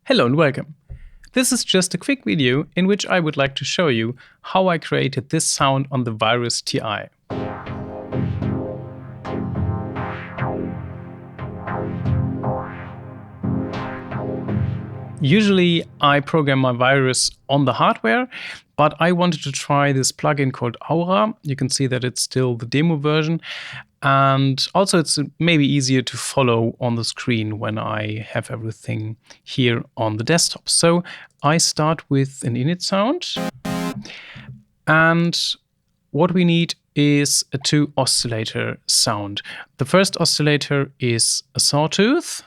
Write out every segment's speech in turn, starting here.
Hello and welcome. This is just a quick video in which I would like to show you how I created this sound on the Virus TI. Usually I program my Virus on the hardware, but I wanted to try this plugin called Aura. You can see that it's still the demo version. And also it's maybe easier to follow on the screen when I have everything here on the desktop. So I start with an init sound. And what we need is a 2 oscillator sound. The first oscillator is a sawtooth.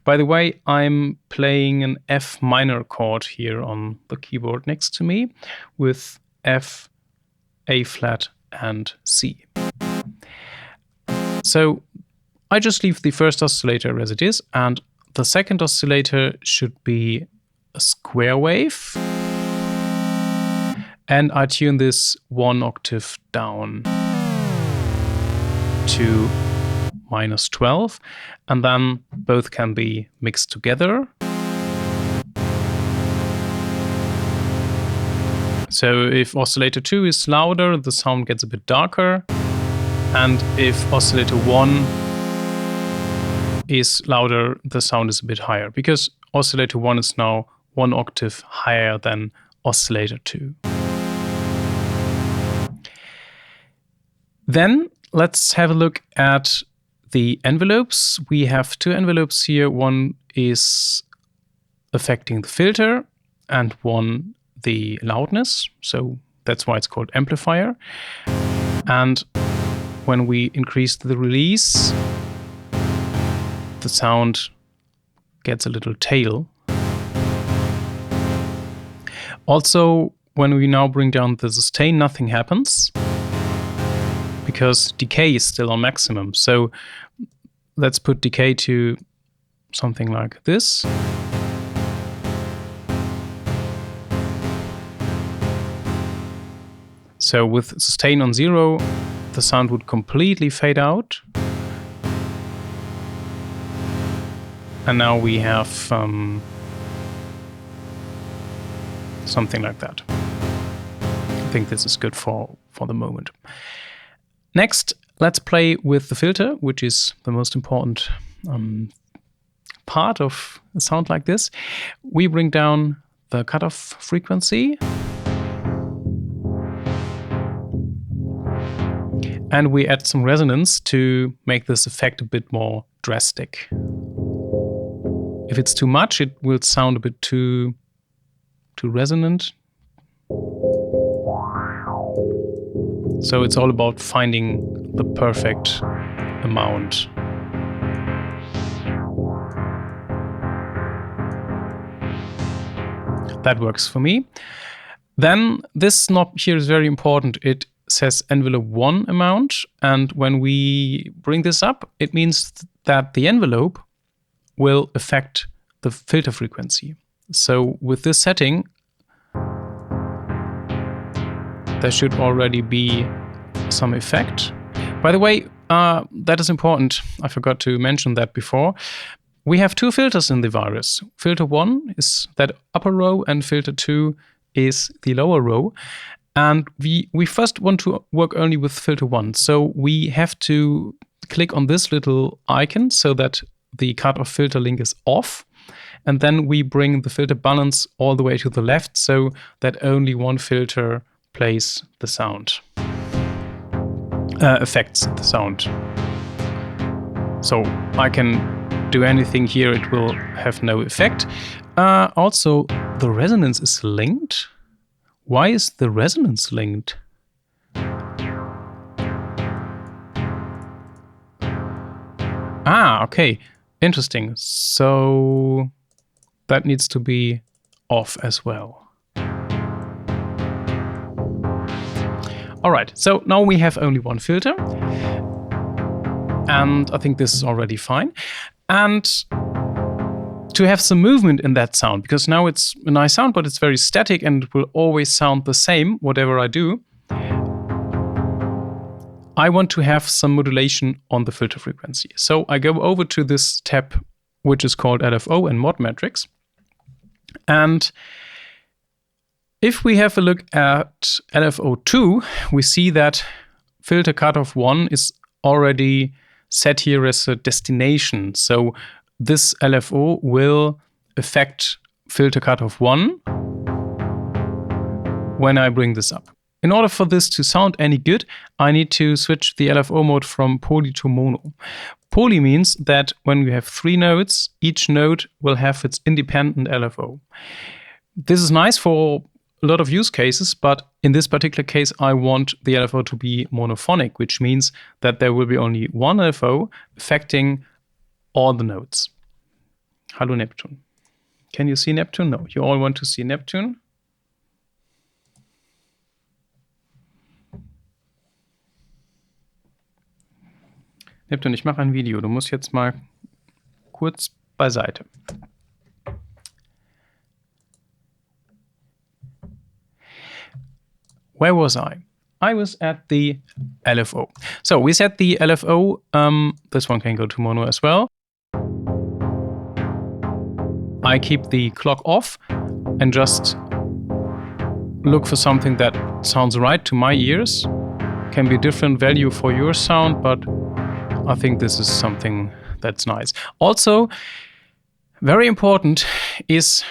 By the way, I'm playing an F minor chord here on the keyboard next to me with F, A flat, and C. So I just leave the first oscillator as it is, and the second oscillator should be a square wave. And I tune this 1 octave down to -12, and then both can be mixed together. So if oscillator 2 is louder, the sound gets a bit darker. And if oscillator 1 is louder, the sound is a bit higher, because oscillator 1 is now 1 octave higher than oscillator 2. Then let's have a look at the envelopes. We have 2 envelopes here. One is affecting the filter and one the loudness. So that's why it's called amplifier. And when we increase the release, the sound gets a little tail. Also, when we now bring down the sustain, nothing happens because decay is still on maximum. So let's put decay to something like this. So with sustain on 0, the sound would completely fade out. And now we have something like that. I think this is good for the moment. Next, let's play with the filter, which is the most important part of a sound like this. We bring down the cutoff frequency. And we add some resonance to make this effect a bit more drastic. If it's too much, it will sound a bit too resonant. So it's all about finding the perfect amount. That works for me. Then this knob here is very important. It says envelope 1 amount, and when we bring this up, it means that the envelope will affect the filter frequency. So with this setting, there should already be some effect. By the way, that is important. I forgot to mention that before. We have 2 filters in the Virus. Filter 1 is that upper row, and filter 2 is the lower row. And we first want to work only with filter 1. So we have to click on this little icon so that the cutoff filter link is off. And then we bring the filter balance all the way to the left so that only one filter plays the sound, affects the sound. So I can do anything here, it will have no effect. Also, the resonance is linked. Why is the resonance linked? Ah, okay. Interesting. So that needs to be off as well. All right, so now we have only one filter. And I think this is already fine. And to have some movement in that sound, because now it's a nice sound, but it's very static and it will always sound the same, whatever I do. I want to have some modulation on the filter frequency. So I go over to this tab, which is called LFO and Mod Matrix. And if we have a look at LFO2, we see that filter cutoff 1 is already set here as a destination. So this LFO will affect filter cutoff 1 when I bring this up. In order for this to sound any good, I need to switch the LFO mode from poly to mono. Poly means that when we have 3 notes, each note will have its independent LFO. This is nice for a lot of use cases, but in this particular case, I want the LFO to be monophonic, which means that there will be only one LFO affecting all the notes. Hello, Neptune. Can you see Neptune? No, you all want to see Neptune. Neptune, ich mache ein Video. Du musst jetzt mal kurz beiseite. Where was I? I was at the LFO. So we set the LFO. This one can go to mono as well. I keep the clock off and just look for something that sounds right to my ears. Can be a different value for your sound, but I think this is something that's nice. Also, very important is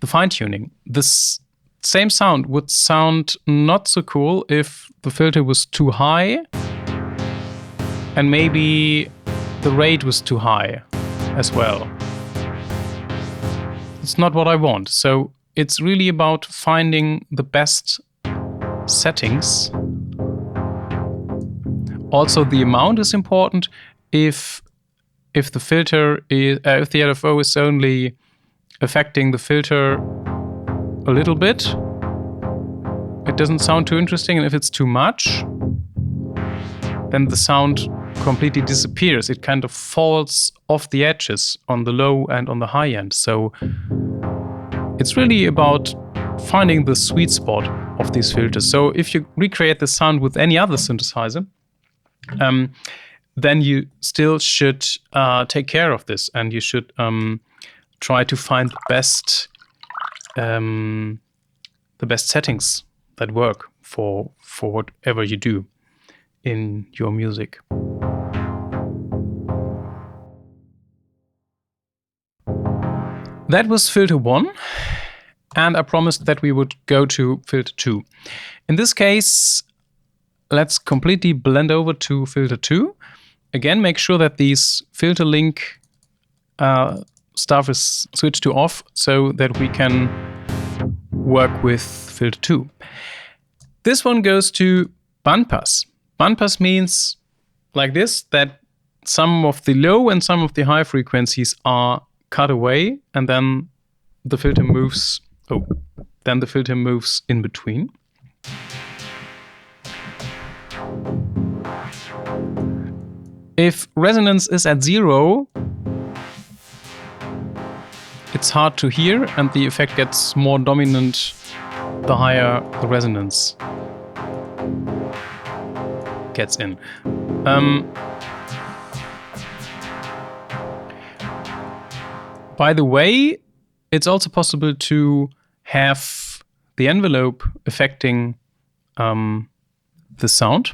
the fine-tuning. This same sound would sound not so cool if the filter was too high and maybe the rate was too high as well. It's not what I want. So it's really about finding the best settings. Also, the amount is important. If the filter is, if the LFO is only affecting the filter a little bit, it doesn't sound too interesting. And if it's too much, then the sound completely disappears. It kind of falls off the edges on the low and on the high end. So it's really about finding the sweet spot of these filters. So if you recreate the sound with any other synthesizer, then you still should take care of this, and you should try to find the best settings that work for whatever you do in your music. That was filter 1, and I promised that we would go to filter 2. In this case, let's completely blend over to filter 2. Again, make sure that these filter link stuff is switched to off so that we can work with filter 2. This one goes to bandpass. Bandpass means like this, that some of the low and some of the high frequencies are cut away, and then the filter moves. Then the filter moves in between. If resonance is at 0, it's hard to hear, and the effect gets more dominant the higher the resonance gets in. By the way, it's also possible to have the envelope affecting the sound.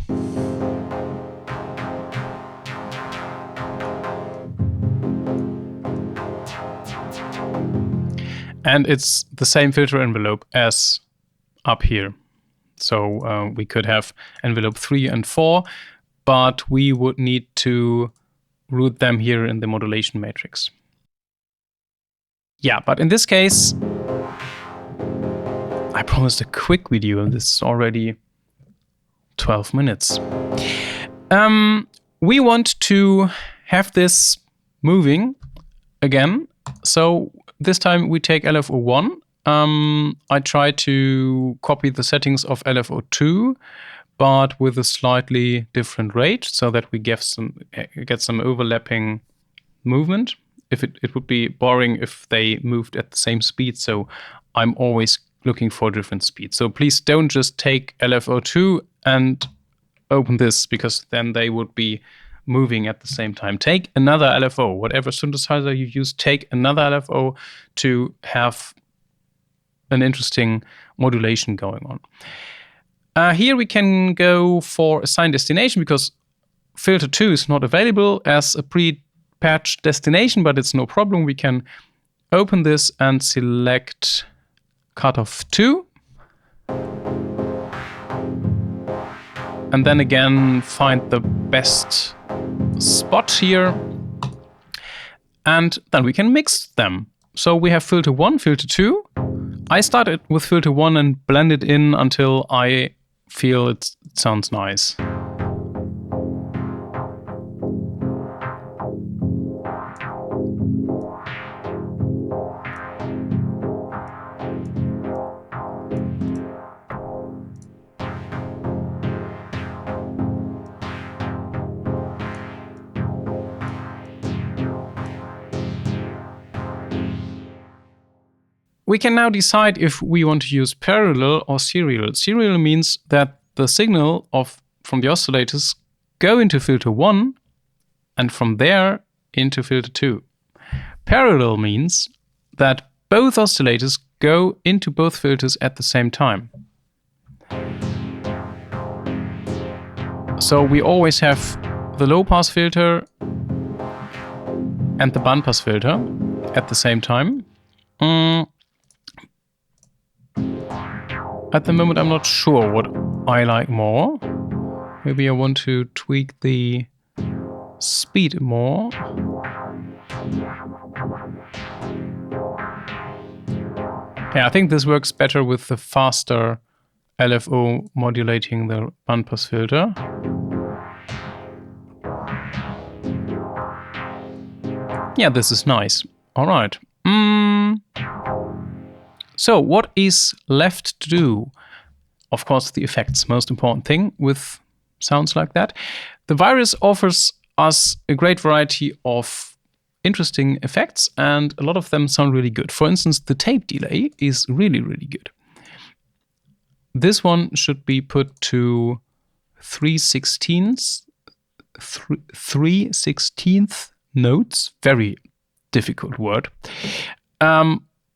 And it's the same filter envelope as up here. So we could have envelope 3 and 4, but we would need to route them here in the modulation matrix. Yeah, but in this case, I promised a quick video, and this is already 12 minutes. We want to have this moving again. So this time we take LFO1. I try to copy the settings of LFO2, but with a slightly different rate so that we get some overlapping movement. It would be boring if they moved at the same speed, so I'm always looking for different speeds. So please don't just take LFO2 and open this, because then they would be moving at the same time. Take another LFO, whatever synthesizer you use, take another LFO to have an interesting modulation going on. Here we can go for assign destination because filter 2 is not available as a pre-patched destination, but it's no problem. We can open this and select cutoff 2. And then again, find the best spot here. And then we can mix them. So we have filter 1, filter 2. I started with filter 1 and blend it in until I feel it sounds nice. We can now decide if we want to use parallel or serial. Serial means that the signal from the oscillators go into filter 1 and from there into filter 2. Parallel means that both oscillators go into both filters at the same time. So we always have the low pass filter and the band pass filter at the same time. At the moment, I'm not sure what I like more. Maybe I want to tweak the speed more. Yeah, I think this works better with the faster LFO modulating the bandpass filter. Yeah, this is nice. All right. So what is left to do? Of course, the effects, most important thing with sounds like that. The virus offers us a great variety of interesting effects, and a lot of them sound really good. For instance, the tape delay is really, really good. This one should be put to 3/16 notes. Very difficult word.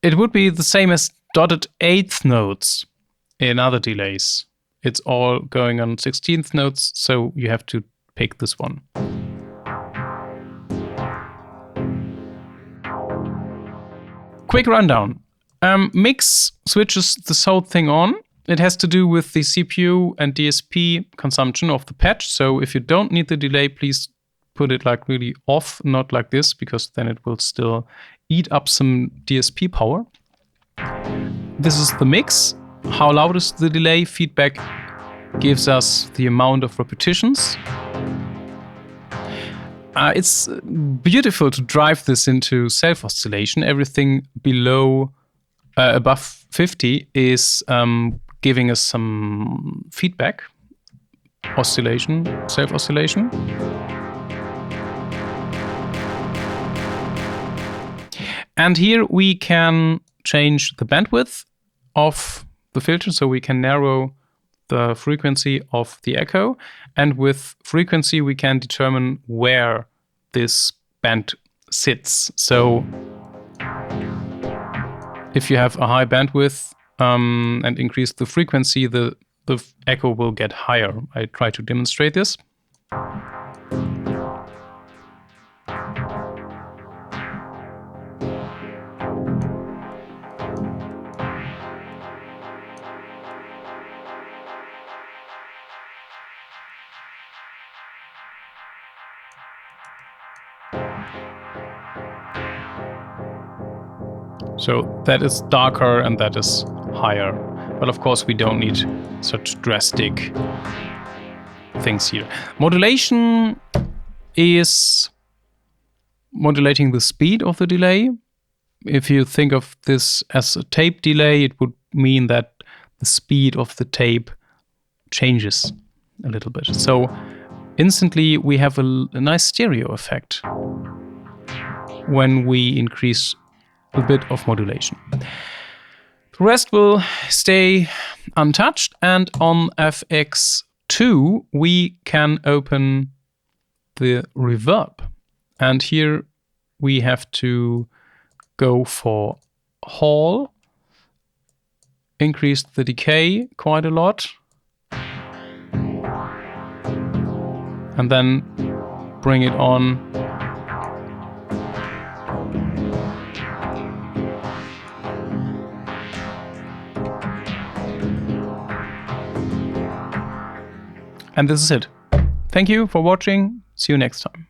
It would be the same as dotted eighth notes in other delays. It's all going on 16th notes, so you have to pick this one. Quick rundown. Mix switches this whole thing on. It has to do with the CPU and DSP consumption of the patch. So if you don't need the delay, please put it like really off, not like this, because then it will still eat up some DSP power. This is the mix. How loud is the delay? Feedback gives us the amount of repetitions. It's beautiful to drive this into self-oscillation. Everything above 50 is giving us some feedback, oscillation, self-oscillation. And here we can change the bandwidth of the filter, so we can narrow the frequency of the echo. And with frequency, we can determine where this band sits. So if you have a high bandwidth and increase the frequency, the echo will get higher. I try to demonstrate this. So that is darker and that is higher. But of course, we don't need such drastic things here. Modulation is modulating the speed of the delay. If you think of this as a tape delay, it would mean that the speed of the tape changes a little bit. So instantly we have a nice stereo effect when we increase a bit of modulation. The rest will stay untouched, and on FX2 we can open the reverb, and here we have to go for Hall increase the decay quite a lot. And then bring it on. And this is it. Thank you for watching. See you next time.